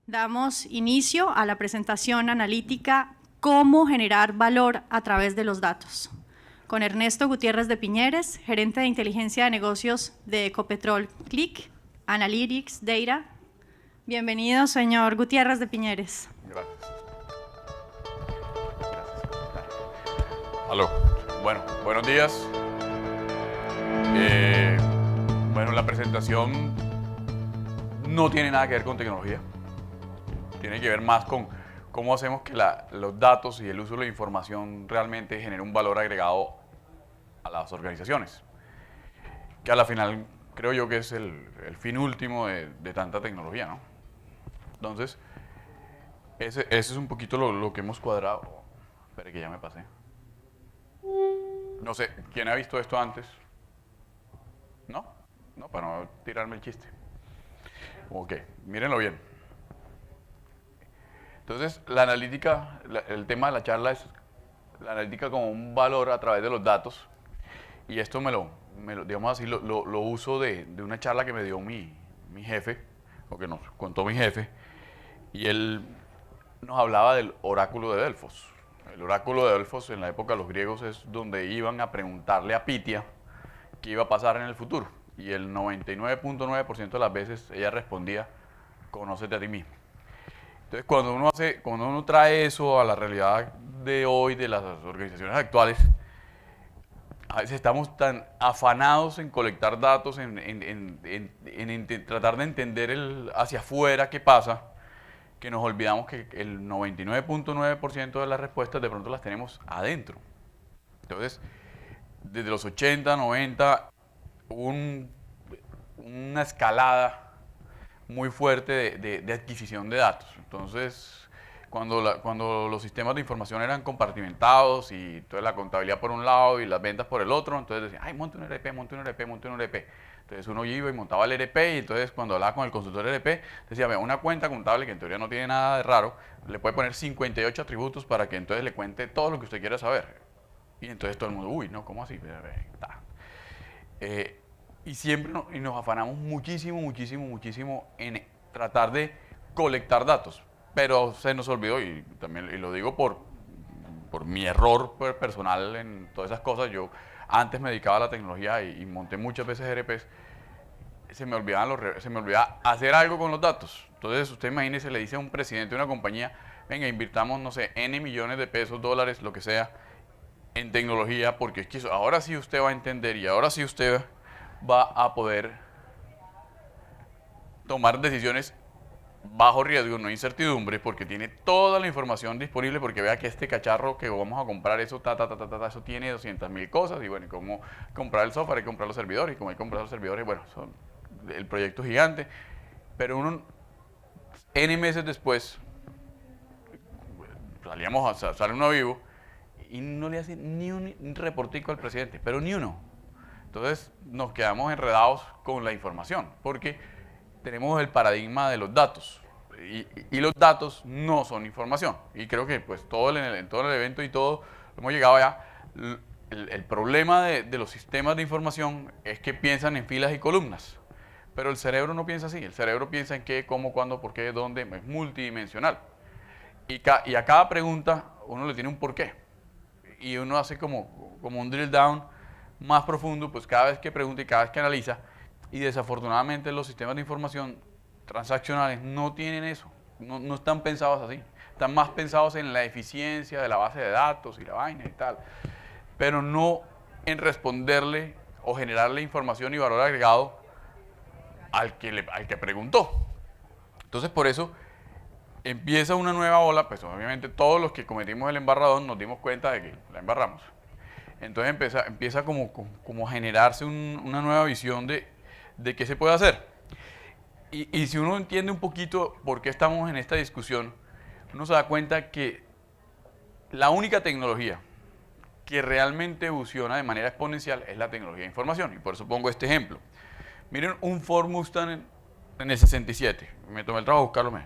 Damos inicio a la presentación analítica Cómo generar valor a través de los datos, con Ernesto Gutiérrez de Piñeres, gerente de inteligencia de negocios de Ecopetrol Click, Analytics Data. Bienvenido, señor Gutiérrez de Piñeres. Gracias. Aló. Bueno, buenos días. Bueno, la presentación no tiene nada que ver con tecnología. Tiene que ver más con cómo hacemos que los datos y el uso de la información realmente genere un valor agregado a las organizaciones. Que a la final creo yo que es el fin último de tanta tecnología, ¿no? Entonces, ese es un poquito lo que hemos cuadrado. Espere que ya me pasé. No sé, ¿quién ha visto esto antes? ¿No? No, para no tirarme el chiste. Ok, mírenlo bien. Entonces, la analítica, el tema de la charla es la analítica como un valor a través de los datos. Y esto digamos así, lo uso de una charla que me dio mi jefe, o que nos contó mi jefe. Y él nos hablaba del oráculo de Delfos. El oráculo de Delfos en la época de los griegos es donde iban a preguntarle a Pitia qué iba a pasar en el futuro. Y el 99.9% de las veces ella respondía, conócete a ti mismo. Entonces, cuando uno trae eso a la realidad de hoy, de las organizaciones actuales, a veces estamos tan afanados en colectar datos, en tratar de entender hacia afuera qué pasa, que nos olvidamos que el 99.9% de las respuestas de pronto las tenemos adentro. Entonces, desde los 80, 90, hubo una escalada muy fuerte de adquisición de datos. Entonces, cuando los sistemas de información eran compartimentados y toda la contabilidad por un lado y las ventas por el otro, entonces decían, ay, monte un ERP, monte un ERP, monte un ERP. Entonces uno iba y montaba el ERP y entonces cuando hablaba con el consultor ERP, decía, vea, una cuenta contable que en teoría no tiene nada de raro, le puede poner 58 atributos para que entonces le cuente todo lo que usted quiera saber. Y entonces todo el mundo, uy, no, ¿cómo así? Y siempre nos afanamos muchísimo en tratar de colectar datos, pero se nos olvidó, y también y lo digo por mi error personal en todas esas cosas. Yo antes me dedicaba a la tecnología y monté muchas veces ERPs, se me olvidaba hacer algo con los datos. Entonces usted imagínese, le dice a un presidente de una compañía, venga, invirtamos, no sé, N millones de pesos, dólares, lo que sea, en tecnología, porque es que ahora sí usted va a entender y ahora sí usted va a poder tomar decisiones bajo riesgo, no incertidumbre, porque tiene toda la información disponible, porque vea que este cacharro que vamos a comprar, eso, eso tiene 200.000 cosas, y bueno, y cómo comprar el software, hay que comprar los servidores, y como hay que comprar los servidores, bueno, el proyecto es gigante, pero N meses después, sale uno vivo, y no le hace ni un reportico al presidente, pero ni uno. Entonces nos quedamos enredados con la información, porque tenemos el paradigma de los datos, y los datos no son información. Y creo que pues en todo el evento y todo hemos llegado allá. El problema de los sistemas de información es que piensan en filas y columnas, pero el cerebro no piensa así. El cerebro piensa en qué, cómo, cuándo, por qué, dónde, es multidimensional. Y a cada pregunta uno le tiene un porqué, y uno hace como un drill down más profundo, pues cada vez que pregunta y cada vez que analiza. Y desafortunadamente los sistemas de información transaccionales no tienen eso, no están pensados así, están más pensados en la eficiencia de la base de datos y la vaina y tal, pero no en responderle o generarle información y valor agregado al que preguntó. Entonces por eso empieza una nueva ola, pues obviamente todos los que cometimos el embarradón nos dimos cuenta de que la embarramos. Entonces empieza como a generarse una nueva visión de qué se puede hacer. Y si uno entiende un poquito por qué estamos en esta discusión, uno se da cuenta que la única tecnología que realmente evoluciona de manera exponencial es la tecnología de información. Y por eso pongo este ejemplo. Miren un Ford Mustang en el 67. Me tomé el trabajo de buscarlo.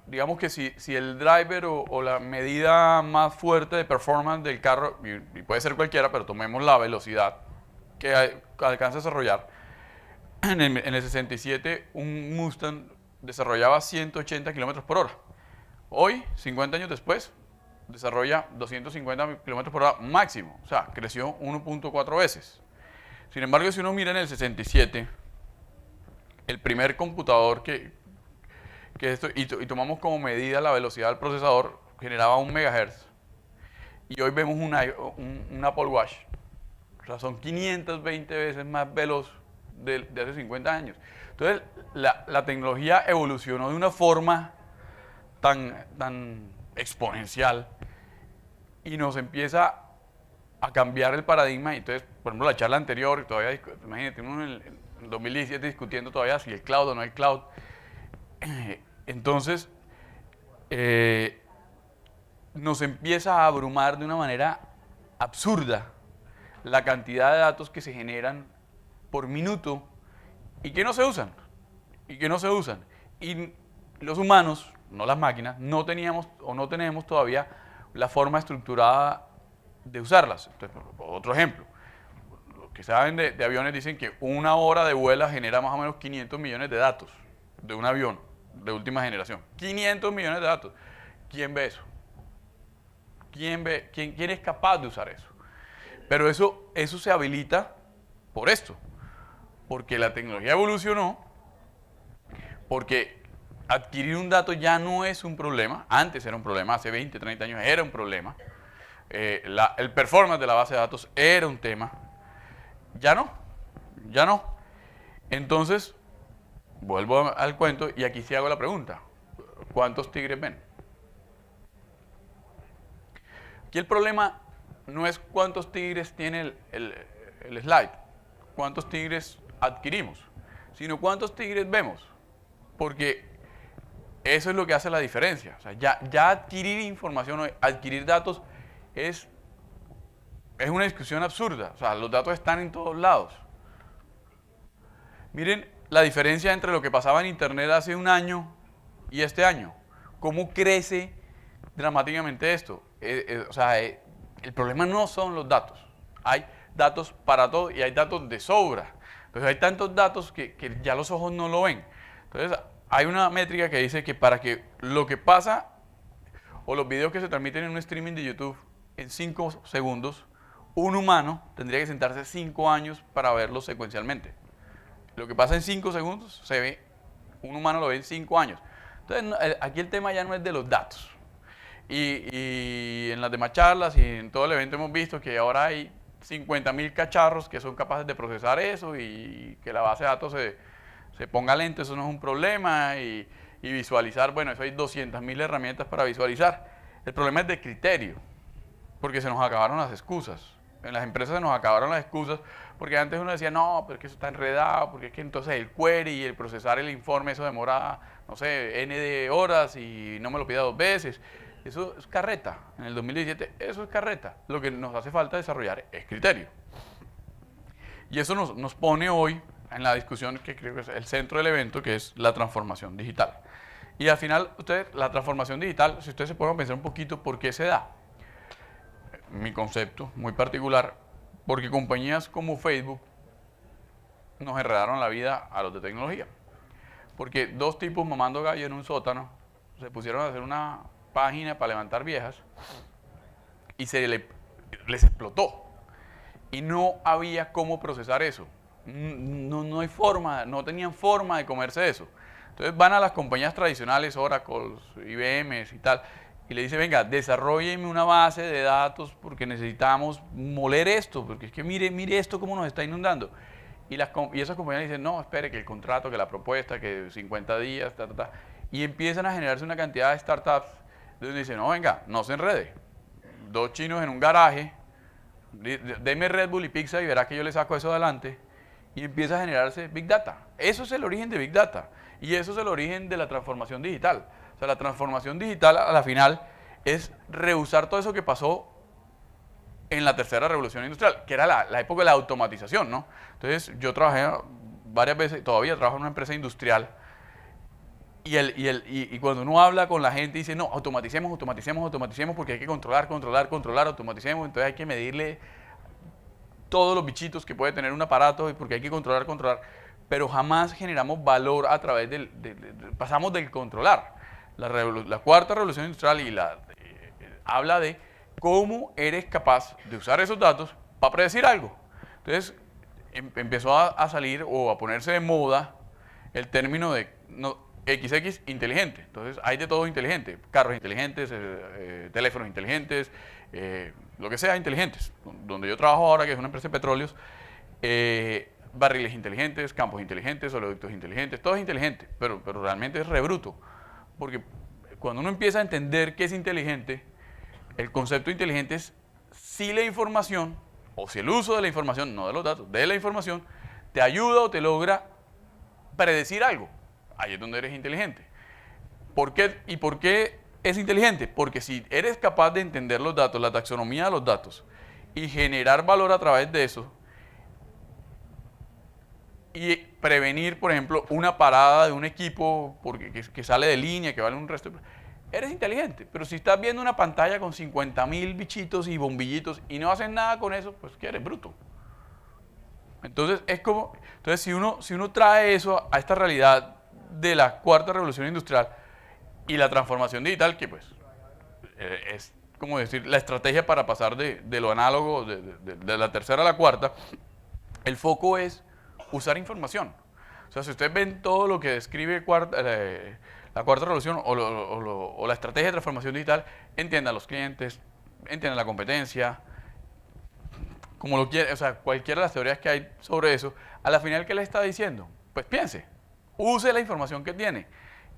Digamos que si el driver o la medida más fuerte de performance del carro, y puede ser cualquiera, pero tomemos la velocidad que alcanza a desarrollar, en el 67 un Mustang desarrollaba 180 kilómetros por hora. Hoy, 50 años después, desarrolla 250 kilómetros por hora máximo. O sea, creció 1.4 veces. Sin embargo, si uno mira en el 67, el primer computador y tomamos como medida la velocidad del procesador, generaba 1 MHz. Y hoy vemos un Apple Watch. O sea, son 520 veces más veloz de hace 50 años. Entonces, la tecnología evolucionó de una forma tan exponencial y nos empieza a cambiar el paradigma. Y entonces, por ejemplo, la charla anterior, todavía, imagínate, uno en el 2017 discutiendo todavía si el cloud o no el cloud. Entonces, nos empieza a abrumar de una manera absurda la cantidad de datos que se generan por minuto y que no se usan. Y los humanos, no las máquinas, no teníamos o no tenemos todavía la forma estructurada de usarlas. Entonces, otro ejemplo, los que saben de aviones dicen que 1 hora de vuelo genera más o menos 500 millones de datos de un avión de última generación. 500 millones de datos. ¿Quién ve eso? ¿Quién es capaz de usar eso? Pero eso se habilita por esto, porque la tecnología evolucionó, porque adquirir un dato ya no es un problema. Antes era un problema, hace 20, 30 años era un problema. El performance de la base de datos era un tema. Ya no. Entonces, vuelvo al cuento y aquí sí hago la pregunta. ¿Cuántos tigres ven? Aquí el problema no es cuántos tigres tiene el slide, cuántos tigres adquirimos, sino cuántos tigres vemos. Porque eso es lo que hace la diferencia. O sea, ya adquirir información, adquirir datos es una discusión absurda. O sea, los datos están en todos lados. Miren la diferencia entre lo que pasaba en Internet hace un año y este año. ¿Cómo crece dramáticamente esto? O sea, el problema no son los datos. Hay datos para todo y hay datos de sobra. Entonces hay tantos datos que ya los ojos no lo ven. Entonces hay una métrica que dice que para que lo que pasa o los videos que se transmiten en un streaming de YouTube en 5 segundos, un humano tendría que sentarse 5 años para verlo secuencialmente. Lo que pasa en 5 segundos se ve, un humano lo ve en 5 años. Entonces aquí el tema ya no es de los datos. Y en las demás charlas y en todo el evento hemos visto que ahora hay 50.000 cacharros que son capaces de procesar eso y que la base de datos se ponga lenta, eso no es un problema. Y visualizar, bueno, eso hay 200.000 herramientas para visualizar. El problema es de criterio, porque se nos acabaron las excusas. En las empresas se nos acabaron las excusas, porque antes uno decía, no, pero es que eso está enredado, porque es que entonces el query y el procesar el informe, eso demora, no sé, N de horas y no me lo pida 2 veces. Eso es carreta. En el 2017 eso es carreta. Lo que nos hace falta desarrollar es criterio. Y eso nos pone hoy en la discusión que creo que es el centro del evento, que es la transformación digital. Y al final, la transformación digital, si ustedes se pueden pensar un poquito por qué se da. Mi concepto muy particular, porque compañías como Facebook nos enredaron la vida a los de tecnología. Porque 2 tipos mamando gallo en un sótano se pusieron a hacer una página para levantar viejas y les explotó. Y no había cómo procesar eso. No hay forma, no tenían forma de comerse eso. Entonces van a las compañías tradicionales, Oracle, IBM y tal, y le dice, venga, desarróllenme una base de datos porque necesitamos moler esto, porque es que mire esto cómo nos está inundando. Y esas compañías dicen, no, espere, que el contrato, que la propuesta, que 50 días, y empiezan a generarse una cantidad de startups donde dicen, no, venga, no se enrede. 2 chinos en un garaje, deme Red Bull y pizza y verá que yo le saco eso adelante. Y empieza a generarse Big Data. Eso es el origen de Big Data. Y eso es el origen de la transformación digital. O sea, la transformación digital a la final es reusar todo eso que pasó en la tercera revolución industrial, que era la época de la automatización, ¿no? Entonces, yo trabajé varias veces, todavía trabajo en una empresa industrial, y cuando uno habla con la gente dice, no, automaticemos, porque hay que controlar, automaticemos, entonces hay que medirle todos los bichitos que puede tener un aparato, porque hay que controlar. pero jamás generamos valor a través pasamos del controlar. La cuarta revolución industrial habla de cómo eres capaz de usar esos datos para predecir algo. Entonces, empezó a salir o a ponerse de moda el término de XX inteligente. Entonces, hay de todo inteligente. Carros inteligentes, teléfonos inteligentes, lo que sea inteligentes. Donde yo trabajo ahora, que es una empresa de petróleos, barriles inteligentes, campos inteligentes, oleoductos inteligentes, todo es inteligente, pero realmente es re bruto. Porque cuando uno empieza a entender qué es inteligente, el concepto inteligente es si la información, o si el uso de la información, no de los datos, de la información, te ayuda o te logra predecir algo. Ahí es donde eres inteligente. ¿Por qué? ¿Y por qué es inteligente? Porque si eres capaz de entender los datos, la taxonomía de los datos, y generar valor a través de eso, y prevenir, por ejemplo, una parada de un equipo que sale de línea, que vale un resto, eres inteligente. Pero si estás viendo una pantalla con 50.000 bichitos y bombillitos y no haces nada con eso, pues que eres bruto. Entonces, si uno trae eso a esta realidad de la cuarta revolución industrial y la transformación digital, que pues es como decir la estrategia para pasar de lo análogo, de la tercera a la cuarta, el foco es usar información. O sea, si ustedes ven todo lo que describe la cuarta revolución o la estrategia de transformación digital, entiendan los clientes, entiendan la competencia, como lo quiera, o sea, cualquiera de las teorías que hay sobre eso, a la final, ¿qué le está diciendo? Pues piense, use la información que tiene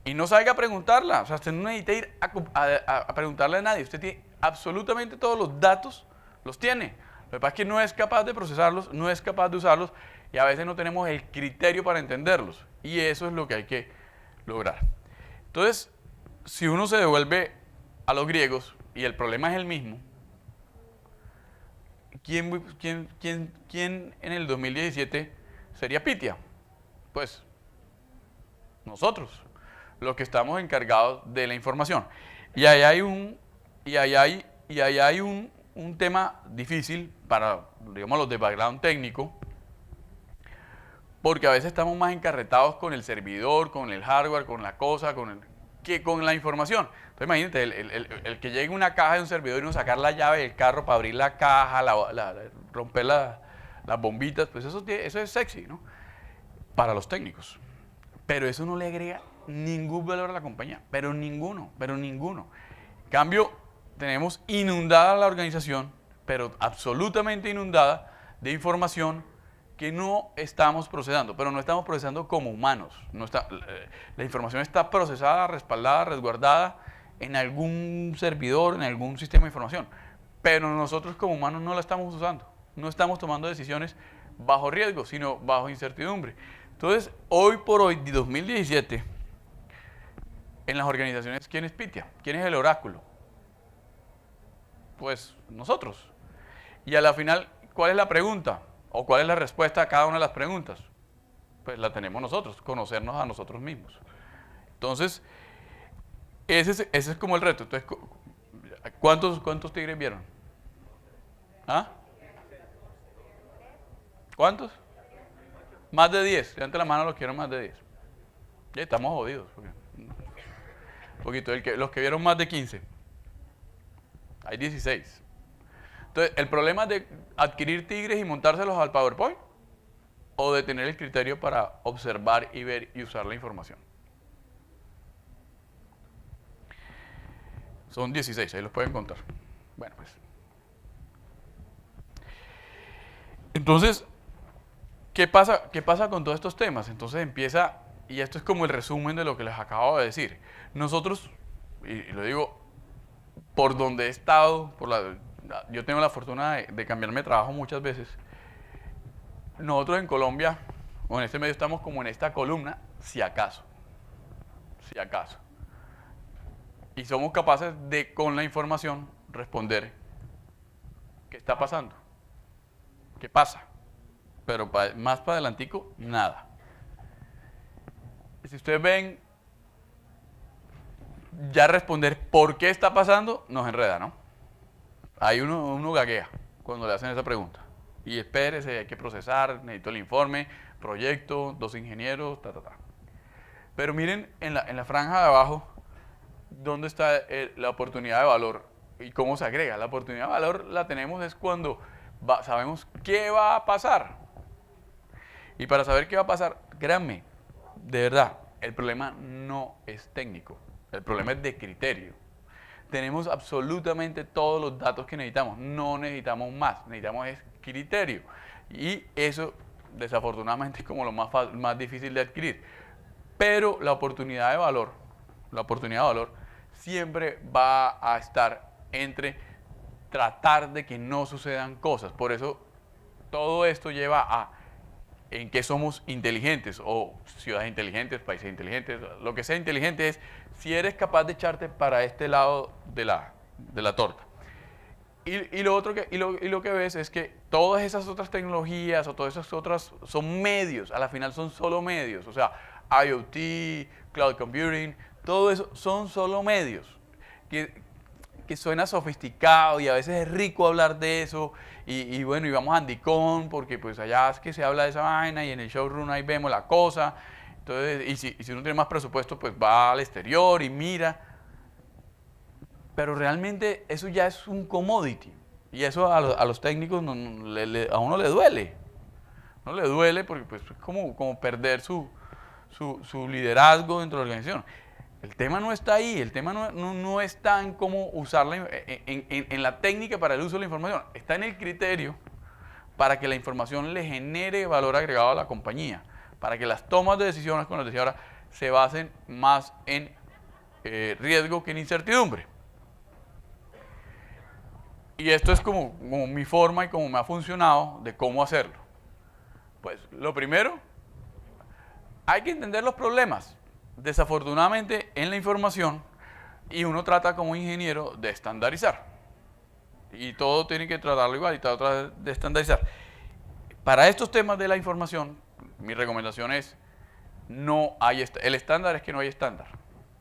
y no salga a preguntarla. O sea, usted no necesita ir a preguntarle a nadie, usted tiene absolutamente todos los datos, los tiene. Lo que pasa es que no es capaz de procesarlos, no es capaz de usarlos y a veces no tenemos el criterio para entenderlos. Y eso es lo que hay que lograr. Entonces, si uno se devuelve a los griegos y el problema es el mismo, ¿quién en el 2017 sería Pitia? Pues nosotros, los que estamos encargados de la información. Y ahí hay un tema difícil para, digamos, los de background técnico, porque a veces estamos más encarretados con el servidor, con el hardware, con la cosa, que con la información. Entonces imagínate, el que llegue una caja de un servidor y no sacar la llave del carro para abrir la caja, romper las bombitas, pues eso es sexy, ¿no? Para los técnicos. Pero eso no le agrega ningún valor a la compañía, pero ninguno. En cambio, tenemos inundada la organización, pero absolutamente inundada de información que no estamos procesando, pero no estamos procesando como humanos. La información está procesada, respaldada, resguardada en algún servidor, en algún sistema de información, pero nosotros como humanos no la estamos usando, no estamos tomando decisiones bajo riesgo, sino bajo incertidumbre. Entonces, hoy por hoy, 2017, en las organizaciones, ¿quién es Pitia? ¿Quién es el oráculo? Pues nosotros. Y a la final, ¿cuál es la pregunta? ¿O cuál es la respuesta a cada una de las preguntas? Pues la tenemos nosotros, conocernos a nosotros mismos. Entonces, ese es como el reto. Entonces, ¿cuántos tigres vieron? ¿Ah? ¿Cuántos? Más de 10. Levanten la mano los que vieron más de 10. Ya estamos jodidos. Un poquito. Los que vieron más de 15. Hay 16. Entonces, ¿el problema es de adquirir tigres y montárselos al PowerPoint? ¿O de tener el criterio para observar y ver y usar la información? Son 16, ahí los pueden contar. Bueno, pues. Entonces, ¿qué pasa con todos estos temas? Entonces empieza, y esto es como el resumen de lo que les acabo de decir. Nosotros, y lo digo por donde he estado, yo tengo la fortuna de cambiarme de trabajo muchas veces. Nosotros en Colombia, o en este medio, estamos como en esta columna, si acaso. Si acaso. Y somos capaces de, con la información, responder qué está pasando, qué pasa. Pero más para adelantico, nada. Si ustedes ven, ya responder por qué está pasando, nos enreda, ¿no? Ahí uno gaguea cuando le hacen esa pregunta. Y espérese, hay que procesar, necesito el informe, proyecto, 2 ingenieros, ta, ta, ta. Pero miren en la franja de abajo, dónde está la oportunidad de valor y cómo se agrega. La oportunidad de valor la tenemos es cuando sabemos qué va a pasar. Y para saber qué va a pasar, créanme, de verdad, el problema no es técnico, el problema es de criterio. Tenemos absolutamente todos los datos que necesitamos, no necesitamos más, necesitamos es criterio. Y eso, desafortunadamente, es como lo más difícil de adquirir. Pero la oportunidad de valor siempre va a estar entre tratar de que no sucedan cosas. Por eso todo esto lleva a en qué somos inteligentes, o ciudades inteligentes, países inteligentes, lo que sea inteligente es si eres capaz de echarte para este lado de la torta. Y lo que ves es que todas esas otras tecnologías o todas esas otras son medios, a la final son solo medios, o sea, IoT, Cloud Computing, todo eso son solo medios, que suena sofisticado y a veces es rico hablar de eso y bueno, y vamos a Andicon porque pues allá es que se habla de esa vaina y en el showroom ahí vemos la cosa, entonces, y si uno tiene más presupuesto pues va al exterior y mira, pero realmente eso ya es un commodity y eso a los técnicos a uno le duele, no le duele porque pues es como perder su liderazgo dentro de la organización. El tema no está ahí, el tema no está en cómo usarla, en la técnica para el uso de la información, está en el criterio para que la información le genere valor agregado a la compañía, para que las tomas de decisiones, como les decía ahora, se basen más en riesgo que en incertidumbre. Y esto es como mi forma y como me ha funcionado de cómo hacerlo. Pues lo primero, hay que entender los problemas. Desafortunadamente en la información y uno trata como ingeniero de estandarizar y todo tiene que tratarlo igual y tratar de estandarizar. Para estos temas de la información, mi recomendación es no hay el estándar es que no hay estándar.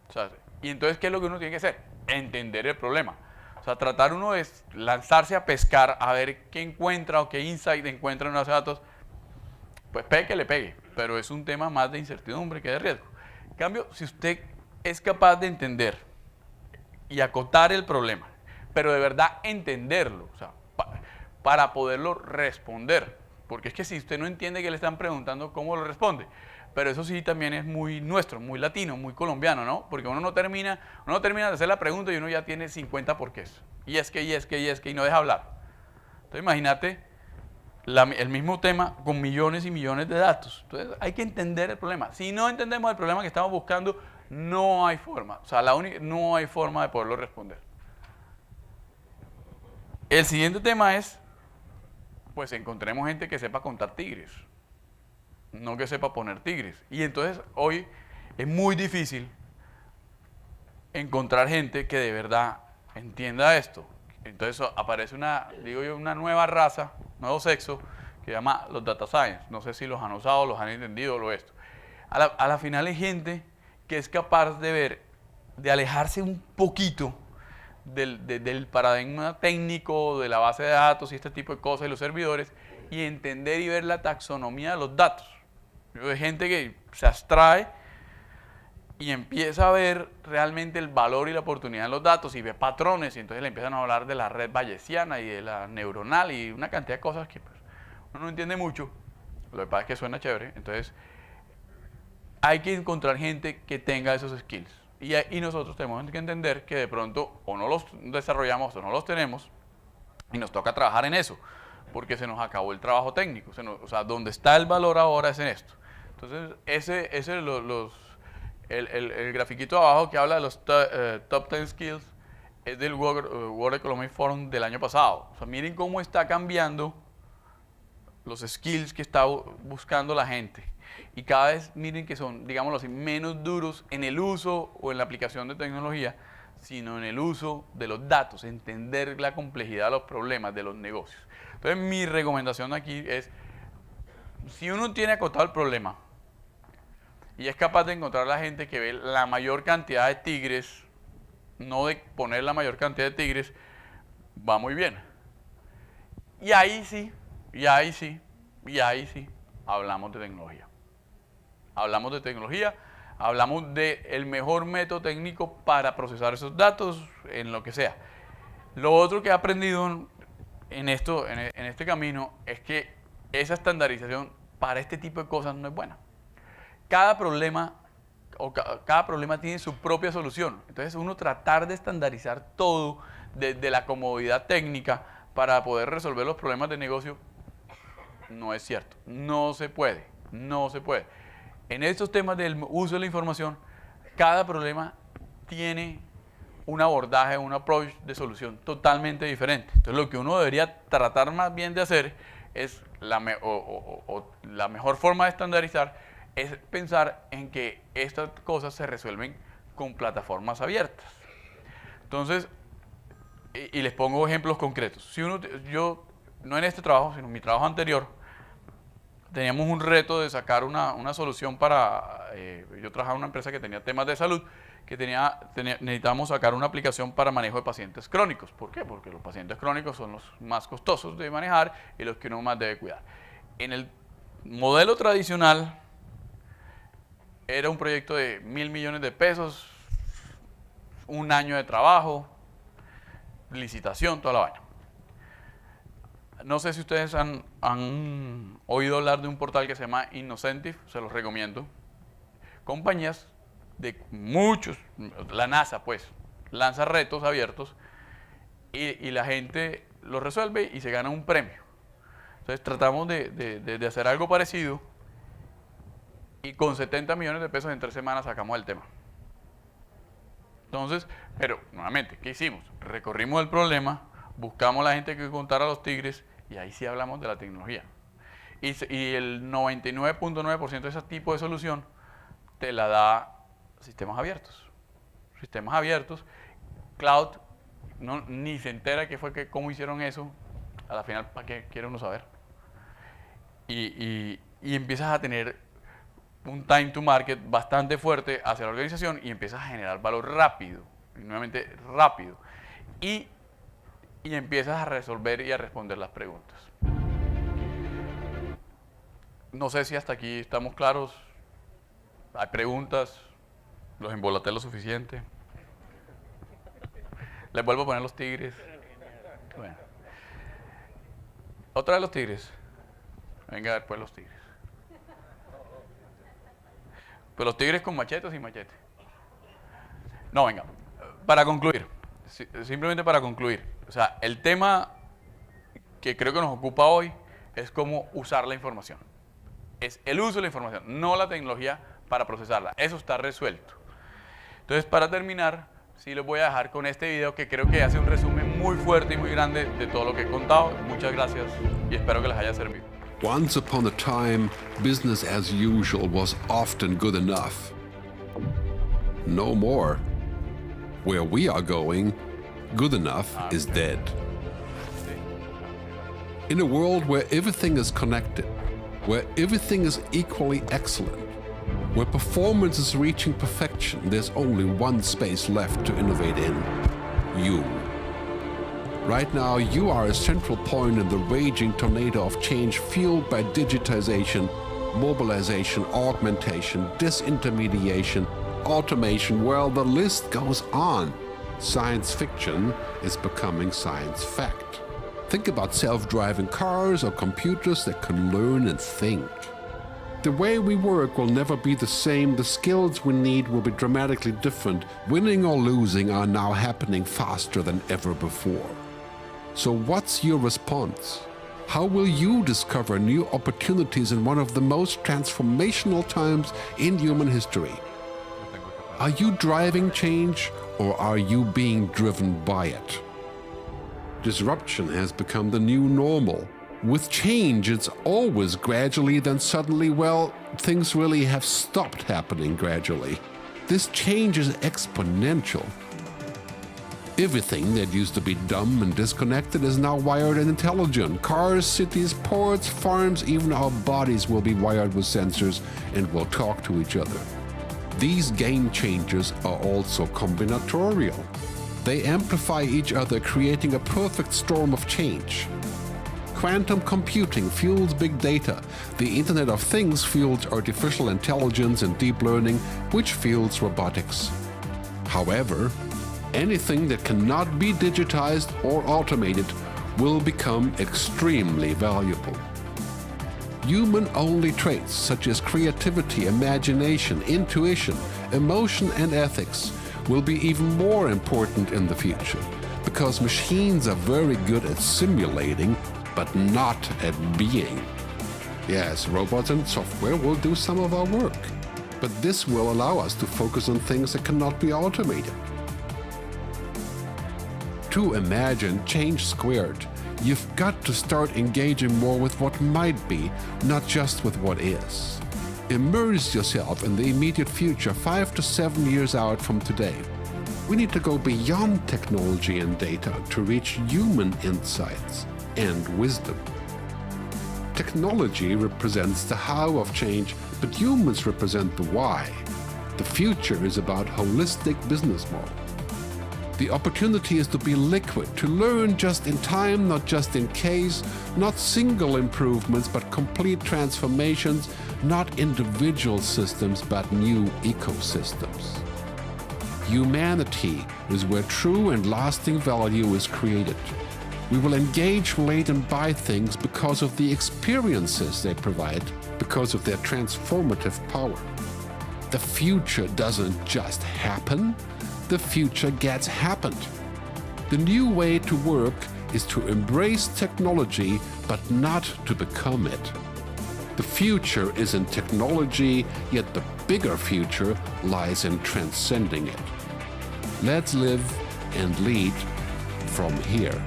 O sea, y entonces, ¿qué es lo que uno tiene que hacer? Entender el problema. O sea, tratar uno de lanzarse a pescar a ver qué encuentra o qué insight encuentra en los datos. Pues pegue que le pegue, pero es un tema más de incertidumbre que de riesgo. En cambio, si usted es capaz de entender y acotar el problema, pero de verdad entenderlo, o sea, para poderlo responder, porque es que si usted no entiende que le están preguntando, ¿cómo lo responde? Pero eso sí también es muy nuestro, muy latino, muy colombiano, ¿no? Porque uno no termina de hacer la pregunta y uno ya tiene 50 porqués. Y es que, y no deja hablar. Entonces imagínate el mismo tema con millones y millones de datos. Entonces hay que entender el problema. Si no entendemos el problema que estamos buscando, no hay forma. O sea, no hay forma de poderlo responder. El siguiente tema es, pues encontremos gente que sepa contar tigres, no que sepa poner tigres. Y entonces hoy es muy difícil encontrar gente que de verdad entienda esto. Entonces aparece una nueva raza, nuevo sexo, que se llama los data science. No sé si los han usado, los han entendido o lo esto. A la final hay gente que es capaz de ver, de alejarse un poquito del paradigma técnico, de la base de datos y este tipo de cosas y los servidores, y entender y ver la taxonomía de los datos. Hay gente que se abstrae y empieza a ver realmente el valor y la oportunidad de los datos y ve patrones y entonces le empiezan a hablar de la red bayesiana y de la neuronal y una cantidad de cosas que pues, uno no entiende mucho. Lo que pasa es que suena chévere. Entonces hay que encontrar gente que tenga esos skills y nosotros tenemos que entender que de pronto o no los desarrollamos o no los tenemos y nos toca trabajar en eso porque se nos acabó el trabajo técnico. O sea, donde está el valor ahora es en esto. Entonces el grafiquito abajo que habla de los top 10 skills es del World Economic Forum del año pasado. O sea, miren cómo está cambiando los skills que está buscando la gente. Y cada vez miren que son, digámoslo así, menos duros en el uso o en la aplicación de tecnología, sino en el uso de los datos, entender la complejidad de los problemas de los negocios. Entonces mi recomendación aquí es, si uno tiene acotado el problema, y es capaz de encontrar la gente que ve la mayor cantidad de tigres, no de poner la mayor cantidad de tigres, va muy bien. Y ahí sí, Y ahí sí, hablamos de tecnología. Hablamos de tecnología, hablamos del mejor método técnico para procesar esos datos en lo que sea. Lo otro que he aprendido en este camino es que esa estandarización para este tipo de cosas no es buena. Cada problema tiene su propia solución. Entonces uno tratar de estandarizar todo desde la comodidad técnica para poder resolver los problemas de negocio no es cierto. No se puede. En estos temas del uso de la información, cada problema tiene un abordaje, un approach de solución totalmente diferente. Entonces lo que uno debería tratar más bien de hacer es la mejor forma de estandarizar es pensar en que estas cosas se resuelven con plataformas abiertas. Entonces, y les pongo ejemplos concretos. Yo, no en este trabajo, sino en mi trabajo anterior, teníamos un reto de sacar una solución para... yo trabajaba en una empresa que tenía temas de salud, que necesitábamos sacar una aplicación para manejo de pacientes crónicos. ¿Por qué? Porque los pacientes crónicos son los más costosos de manejar y los que uno más debe cuidar. En el modelo tradicional, era un proyecto de 1.000 millones de pesos, un año de trabajo, licitación, toda la vaina. No sé si ustedes han oído hablar de un portal que se llama Innocentive, se los recomiendo. Compañías de muchos, la NASA pues, lanza retos abiertos y la gente los resuelve y se gana un premio. Entonces tratamos de hacer algo parecido y con 70 millones de pesos en 3 semanas sacamos el tema. Entonces, pero nuevamente, ¿qué hicimos? Recorrimos el problema, buscamos la gente que contara los tigres y ahí sí hablamos de la tecnología. Y el 99.9% de ese tipo de solución te la da sistemas abiertos. Sistemas abiertos, cloud, ni se entera cómo hicieron eso. A la final, ¿para qué quiere uno saber? Y empiezas a tener un time to market bastante fuerte hacia la organización y empiezas a generar valor rápido, y nuevamente rápido, y empiezas a resolver y a responder las preguntas. No sé si hasta aquí estamos claros. ¿Hay preguntas? ¿Los embolaté lo suficiente? ¿Les vuelvo a poner los tigres? Bueno. ¿Otra vez los tigres? Venga, después los tigres. Pero los tigres con machete o sin machete. No, venga. Para concluir, simplemente para concluir. O sea, el tema que creo que nos ocupa hoy es cómo usar la información. Es el uso de la información, no la tecnología para procesarla. Eso está resuelto. Entonces, para terminar, sí les voy a dejar con este video que creo que hace un resumen muy fuerte y muy grande de todo lo que he contado. Muchas gracias y espero que les haya servido. Once upon a time, business as usual was often good enough. No more. Where we are going, good enough is dead. In a world where everything is connected, where everything is equally excellent, where performance is reaching perfection, there's only one space left to innovate in: you. Right now, you are a central point in the raging tornado of change fueled by digitization, mobilization, augmentation, disintermediation, automation. Well, the list goes on. Science fiction is becoming science fact. Think about self-driving cars or computers that can learn and think. The way we work will never be the same. The skills we need will be dramatically different. Winning or losing are now happening faster than ever before. So what's your response? How will you discover new opportunities in one of the most transformational times in human history? Are you driving change or are you being driven by it? Disruption has become the new normal. With change, it's always gradually, then suddenly, well, things really have stopped happening gradually. This change is exponential. Everything that used to be dumb and disconnected is now wired and intelligent. Cars, cities, ports, farms, even our bodies will be wired with sensors and will talk to each other. These game changers are also combinatorial. They amplify each other, creating a perfect storm of change. quantum computing fuels big data. The Internet of Things fuels artificial intelligence and deep learning, which fuels robotics. However, anything that cannot be digitized or automated will become extremely valuable. Human-only traits such as creativity, imagination, intuition, emotion, and ethics will be even more important in the future, because machines are very good at simulating, but not at being. Yes, robots and software will do some of our work, but this will allow us to focus on things that cannot be automated. To imagine change squared, you've got to start engaging more with what might be, not just with what is. Immerse yourself in the immediate future 5 to 7 years out from today. We need to go beyond technology and data to reach human insights and wisdom. Technology represents the how of change, but humans represent the why. The future is about holistic business model. The opportunity is to be liquid, to learn just in time, not just in case, not single improvements, but complete transformations, not individual systems, but new ecosystems. Humanity is where true and lasting value is created. We will engage, relate, and buy things because of the experiences they provide, because of their transformative power. The future doesn't just happen, the future gets happened. The new way to work is to embrace technology, but not to become it. The future is in technology, yet the bigger future lies in transcending it. Let's live and lead from here.